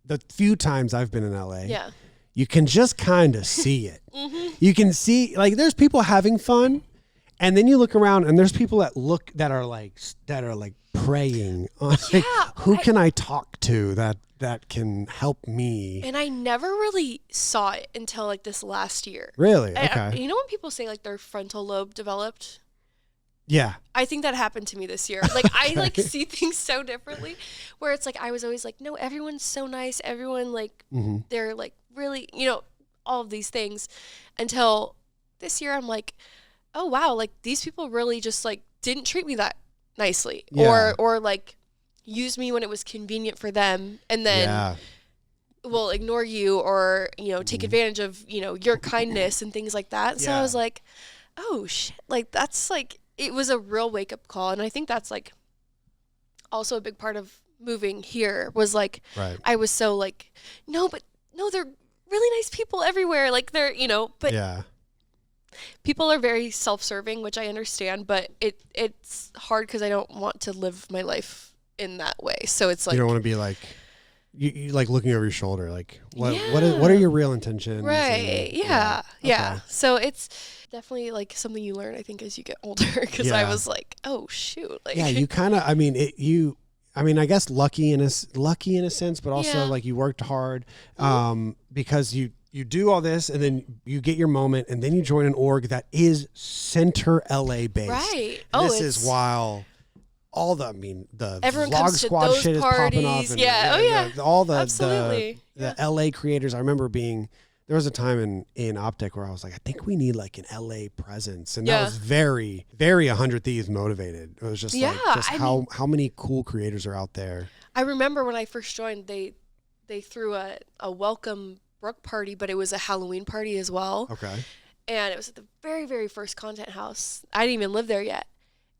the few times I've been in LA, Yeah. you can just kind of see it. You can see, like, there's people having fun, and then you look around and there's people that are like praying on, like, who can I talk to that can help me? And I never really saw it until like this last year. Really? Okay. You know when people say like their frontal lobe developed? Yeah. I think that happened to me this year. Like I like see things so differently, where it's like I was always like, no, everyone's so nice. Everyone like they're like really, all of these things, until this year I'm like, oh wow, like these people really just like didn't treat me that nicely, or like use me when it was convenient for them, and then will ignore you, or take advantage of your kindness and things like that. So I was like, oh shit, like that's like, it was a real wake up call. And I think that's like also a big part of moving here, was like, I was so like, no, they're really nice people everywhere. Like they're, but people are very self-serving, which I understand, but it's hard because I don't want to live my life in that way. So it's like, you don't want to be like, you like looking over your shoulder, like what are your real intentions? Right. And, yeah. So it's definitely like something you learn, I think, as you get older, because I was like, oh shoot. Like, you kind of, I guess lucky in a sense, but also like you worked hard, because you do all this, and then you get your moment, and then you join an org that is center LA based. Right. And this is while all the everyone vlog comes squad to those shit parties. is popping off. And, Oh yeah. Absolutely. The LA creators. I remember there was a time in Optic where I was like, I think we need like an LA presence. And that was very, very 100 Thieves motivated. It was just how many cool creators are out there. I remember when I first joined, they threw a welcome Brooke party, but it was a Halloween party as well. Okay. And it was at the very, very first Content House. I didn't even live there yet.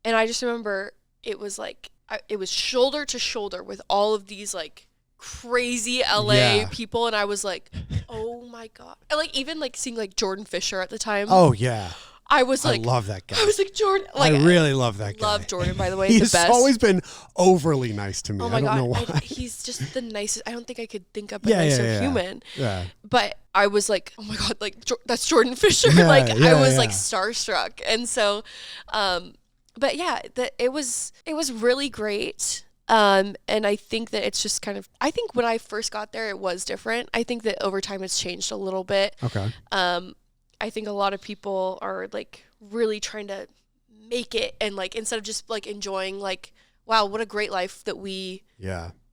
And I just remember it was like, it was shoulder to shoulder with all of these like crazy LA people. And I was like, oh my God. And like, even like seeing like Jordan Fisher at the time. Oh yeah. I was like, I love that guy. I was like, Jordan. Like, I really love that guy. Love Jordan, by the way. He's the best. always been overly nice to me. Oh my I don't God. know why. He's just the nicest. I don't think I could think of a nicer human. Yeah. But I was like, oh my God, like that's Jordan Fisher. Yeah, I was like starstruck. And so, but yeah, it was really great. And I think that it's just kind of, I think when I first got there, it was different. I think that over time it's changed a little bit. Okay. I think a lot of people are like really trying to make it, and like instead of just like enjoying like, wow, what a great life that we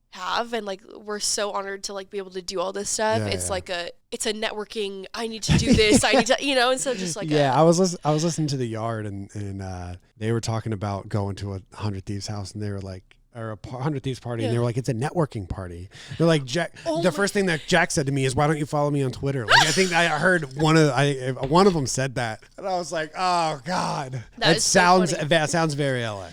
have, and like we're so honored to like be able to do all this stuff. It's like it's a networking, I need to do this, I need to, instead of just like I was listening to The Yard, and they were talking about going to a 100 Thieves house, and they were like, or a 100 Thieves party, and they were like, it's a networking party. They're like, Jack. The first thing that Jack said to me is, why don't you follow me on Twitter? Like, I think I heard one of them said that, and I was like, oh God, that sounds very LA.